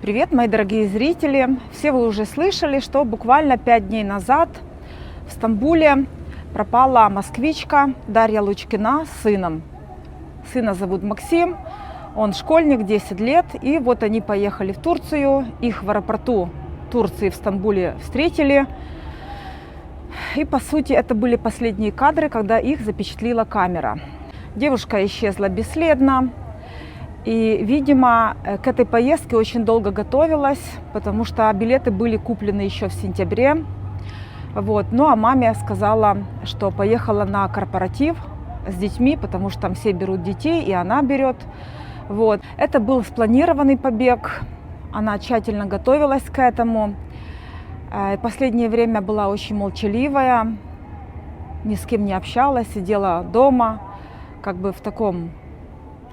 Привет, мои дорогие зрители! Все вы уже слышали, что буквально 5 дней назад в Стамбуле пропала москвичка Дарья Лучкина с сыном. Сына зовут Максим, он школьник, 10 лет. И вот они поехали в Турцию, их в аэропорту Турции в Стамбуле встретили. И по сути это были последние кадры, когда их запечатлила камера. Девушка исчезла бесследно. И, видимо, к этой поездке очень долго готовилась, потому что билеты были куплены еще в сентябре. Вот. Ну а маме сказала, что поехала на корпоратив с детьми, потому что там все берут детей, и она берет. Вот. Это был спланированный побег, она тщательно готовилась к этому. В последнее время была очень молчаливая, ни с кем не общалась, сидела дома, как бы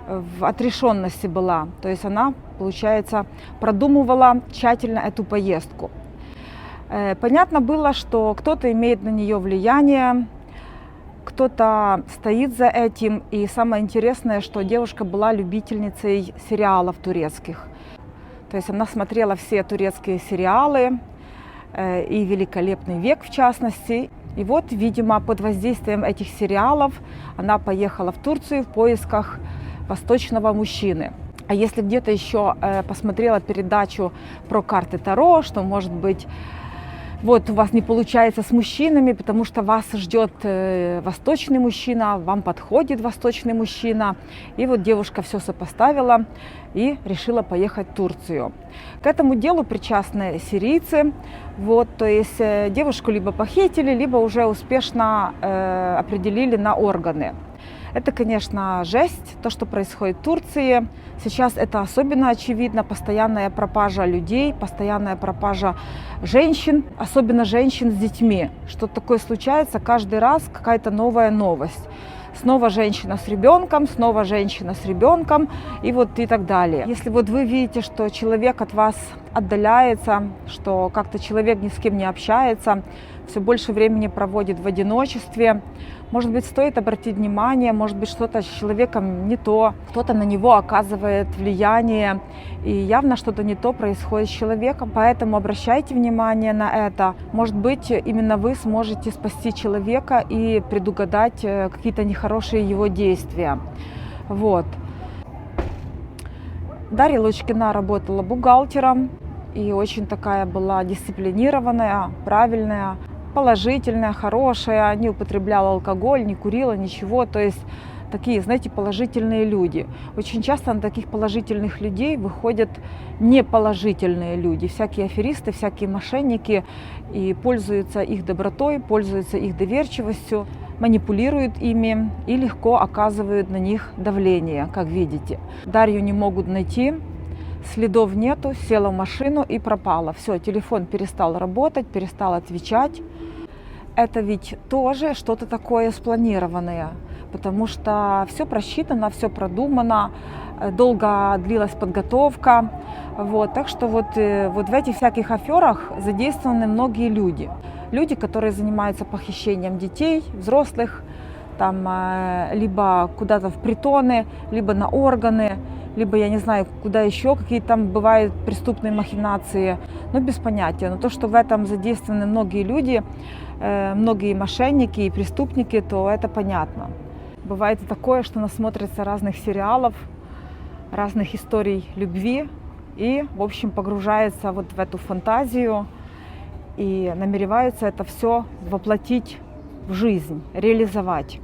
в отрешенности была. То есть она, получается, продумывала тщательно эту поездку. Понятно было, что кто-то имеет на нее влияние, кто-то стоит за этим. И самое интересное, что девушка была любительницей сериалов турецких. То есть она смотрела все турецкие сериалы, и «Великолепный век» в частности. И вот, видимо, под воздействием этих сериалов она поехала в Турцию в поисках восточного мужчины. А если где-то еще посмотрела передачу про карты Таро, что, может быть, вот у вас не получается с мужчинами, потому что вас ждет восточный мужчина, вам подходит восточный мужчина. И вот девушка все сопоставила и решила поехать в Турцию. К этому делу причастны сирийцы. Вот, то есть девушку либо похитили, либо уже успешно определили на органы. Это, конечно, жесть, то, что происходит в Турции. Сейчас это особенно очевидно. Постоянная пропажа людей, постоянная пропажа женщин, особенно женщин с детьми. Что-то такое случается каждый раз, какая-то новая новость. Снова женщина с ребенком, снова женщина с ребенком и вот и так далее. Если вот вы видите, что человек от вас отдаляется, что как-то человек ни с кем не общается, все больше времени проводит в одиночестве, может быть, стоит обратить внимание, может быть, что-то с человеком не то, кто-то на него оказывает влияние, и явно что-то не то происходит с человеком, поэтому обращайте внимание на это. Может быть, именно вы сможете спасти человека и предугадать какие-то нехорошие его действия. Вот. Дарья Лучкина работала бухгалтером и очень такая была дисциплинированная, правильная, положительная, хорошая, не употребляла алкоголь, не курила, ничего. То есть такие, знаете, положительные люди. Очень часто на таких положительных людей выходят неположительные люди, всякие аферисты, всякие мошенники, и пользуются их добротой, пользуются их доверчивостью, манипулируют ими и легко оказывают на них давление, как видите. Дарью не могут найти. Следов нету, села в машину и пропала. Все, телефон перестал работать, перестал отвечать. Это ведь тоже что-то такое спланированное, потому что все просчитано, все продумано, долго длилась подготовка. Вот. Так что вот в этих всяких аферах задействованы многие люди. Люди, которые занимаются похищением детей, взрослых, там, либо куда-то в притоны, либо на органы, либо, я не знаю, куда еще, какие там бывают преступные махинации, но без понятия. Но то, что в этом задействованы многие люди, многие мошенники и преступники, то это понятно. Бывает и такое, что насмотрятся разных сериалов, разных историй любви и, в общем, погружаются вот в эту фантазию и намереваются это все воплотить в жизнь, реализовать.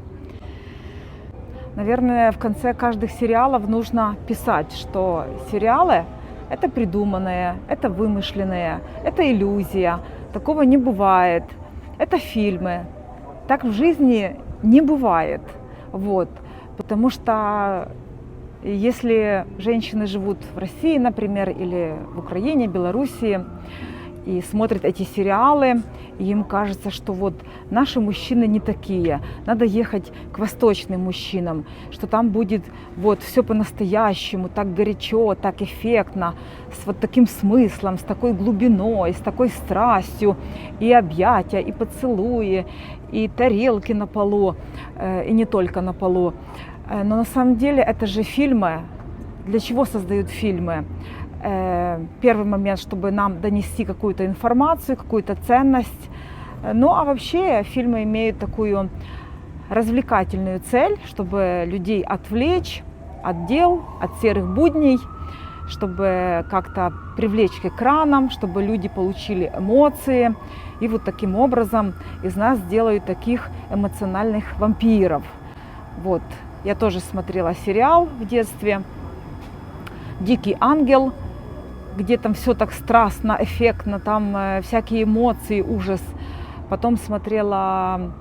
Наверное, в конце каждых сериалов нужно писать, что сериалы – это придуманное, это вымышленное, это иллюзия, такого не бывает, это фильмы. Так в жизни не бывает. Вот. Потому что если женщины живут в России, например, или в Украине, Белоруссии, и смотрят эти сериалы, и им кажется, что вот наши мужчины не такие, надо ехать к восточным мужчинам, что там будет вот все по-настоящему, так горячо, так эффектно, с вот таким смыслом, с такой глубиной, с такой страстью, и объятия, и поцелуи, и тарелки на полу, и не только на полу. Но на самом деле это же фильмы. Для чего создают фильмы? Первый момент, чтобы нам донести какую-то информацию, какую-то ценность. Ну а вообще фильмы имеют такую развлекательную цель, чтобы людей отвлечь от дел, от серых будней, чтобы как-то привлечь к экранам, чтобы люди получили эмоции. И вот таким образом из нас делают таких эмоциональных вампиров. Вот. Я тоже смотрела сериал в детстве «Дикий ангел», где там все так страстно, эффектно, там всякие эмоции, ужас. Потом смотрела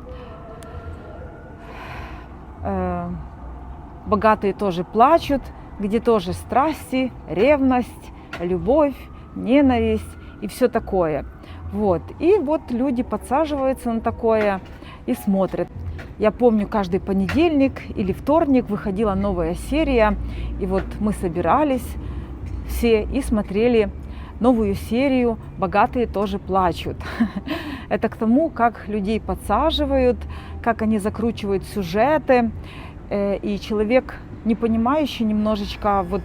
«Богатые тоже плачут», где тоже страсти, ревность, любовь, ненависть и все такое. Вот. И вот люди подсаживаются на такое и смотрят. Я помню, каждый понедельник или вторник выходила новая серия, и вот мы собирались все и смотрели новую серию «Богатые тоже плачут». Это к тому, как людей подсаживают, как они закручивают сюжеты, и человек, не понимающий немножечко, вот,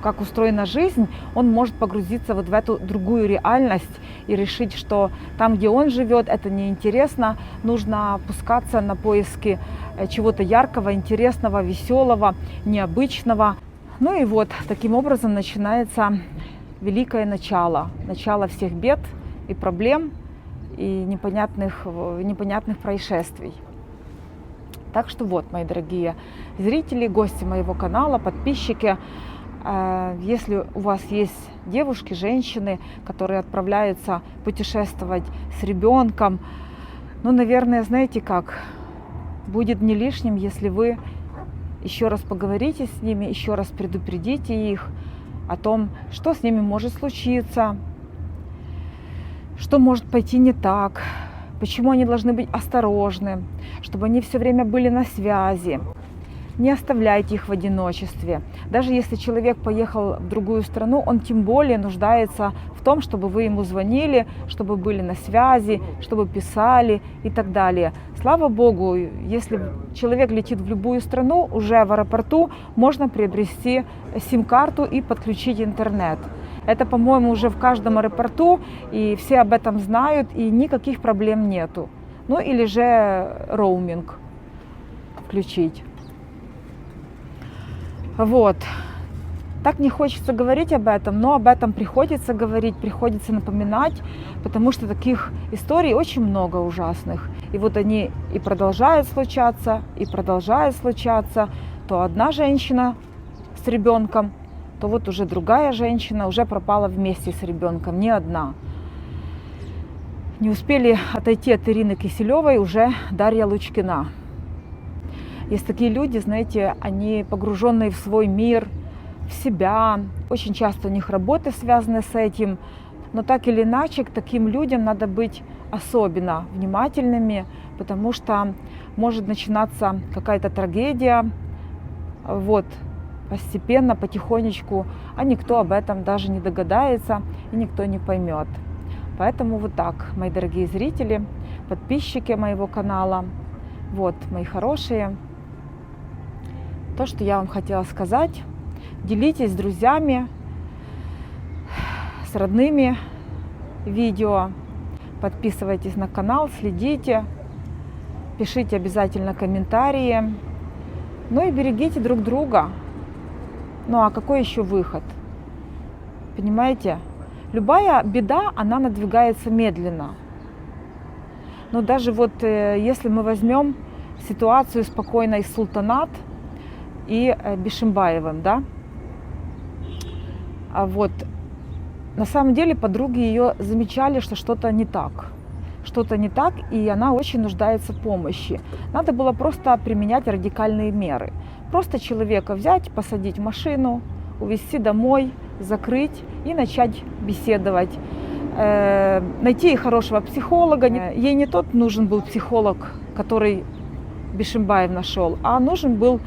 как устроена жизнь, он может погрузиться вот в эту другую реальность и решить, что там, где он живет, это неинтересно, нужно опускаться на поиски чего-то яркого, интересного, веселого, необычного. Ну и вот таким образом начинается великое начало всех бед и проблем и непонятных происшествий. Так что вот, мои дорогие зрители, гости моего канала, подписчики, если у вас есть девушки, женщины, которые отправляются путешествовать с ребенком, ну, наверное, знаете как, будет не лишним, если вы еще раз поговорите с ними, еще раз предупредите их о том, что с ними может случиться, что может пойти не так, почему они должны быть осторожны, чтобы они все время были на связи. Не оставляйте их в одиночестве. Даже если человек поехал в другую страну, он тем более нуждается в том, чтобы вы ему звонили, чтобы были на связи, чтобы писали и так далее. Слава Богу, если человек летит в любую страну, уже в аэропорту можно приобрести сим-карту и подключить интернет. Это, по-моему, уже в каждом аэропорту, и все об этом знают, и никаких проблем нету. Ну или же роуминг включить. Вот. Так не хочется говорить об этом, но об этом приходится говорить, приходится напоминать, потому что таких историй очень много ужасных. И вот они и продолжают случаться, То одна женщина с ребенком, то вот уже другая женщина уже пропала вместе с ребенком, не одна. Не успели отойти от Ирины Киселевой уже Дарья Лучкина. Есть такие люди, знаете, они погруженные в свой мир, в себя. Очень часто у них работы связаны с этим. Но так или иначе, к таким людям надо быть особенно внимательными, потому что может начинаться какая-то трагедия. Вот, постепенно, потихонечку, а никто об этом даже не догадается и никто не поймет. Поэтому вот так, мои дорогие зрители, подписчики моего канала, вот, мои хорошие. То, что я вам хотела сказать, делитесь с друзьями, с родными видео, подписывайтесь на канал, следите, пишите обязательно комментарии, ну и берегите друг друга. Ну а какой еще выход? Понимаете, любая беда, она надвигается медленно. Но даже вот если мы возьмем ситуацию спокойной Султанат и Бишимбаевым, да, а вот на самом деле подруги ее замечали, что что-то не так, и она очень нуждается в помощи. Надо было просто применять радикальные меры. Просто человека взять, посадить в машину, увезти домой, закрыть и начать беседовать. Найти хорошего психолога. Ей не тот нужен был психолог, который Бишимбаев нашел, а нужен был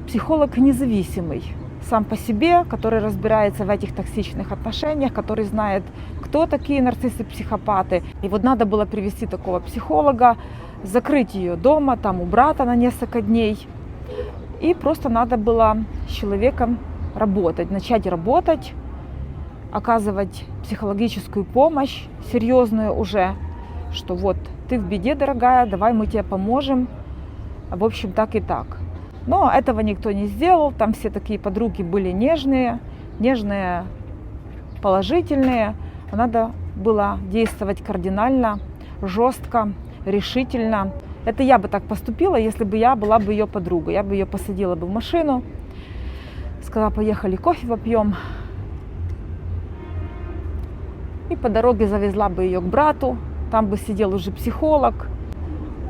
психолог независимый, сам по себе, который разбирается в этих токсичных отношениях, который знает, кто такие нарциссы-психопаты. И вот надо было привести такого психолога, закрыть ее дома, там у брата на несколько дней. И просто надо было с человеком работать, начать работать, оказывать психологическую помощь, серьезную уже, что вот ты в беде, дорогая, давай мы тебе поможем, в общем, так и так. Но этого никто не сделал, там все такие подруги были нежные, положительные. Надо было действовать кардинально, жестко, решительно. Это я бы так поступила, если бы я была бы ее подругой. Я бы ее посадила бы в машину, сказала, поехали кофе попьем. И по дороге завезла бы ее к брату, там бы сидел уже психолог.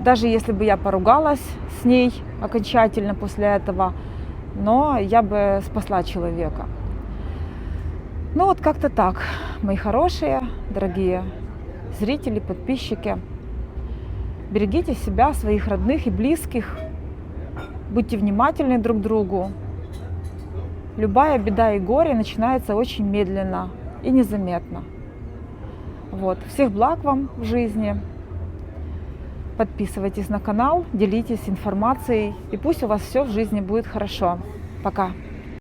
Даже если бы я поругалась с ней окончательно после этого, но я бы спасла человека. Ну вот как-то так, мои хорошие, дорогие зрители, подписчики. Берегите себя, своих родных и близких. Будьте внимательны друг к другу. Любая беда и горе начинается очень медленно и незаметно. Вот. Всех благ вам в жизни. Подписывайтесь на канал, делитесь информацией. И пусть у вас все в жизни будет хорошо. Пока.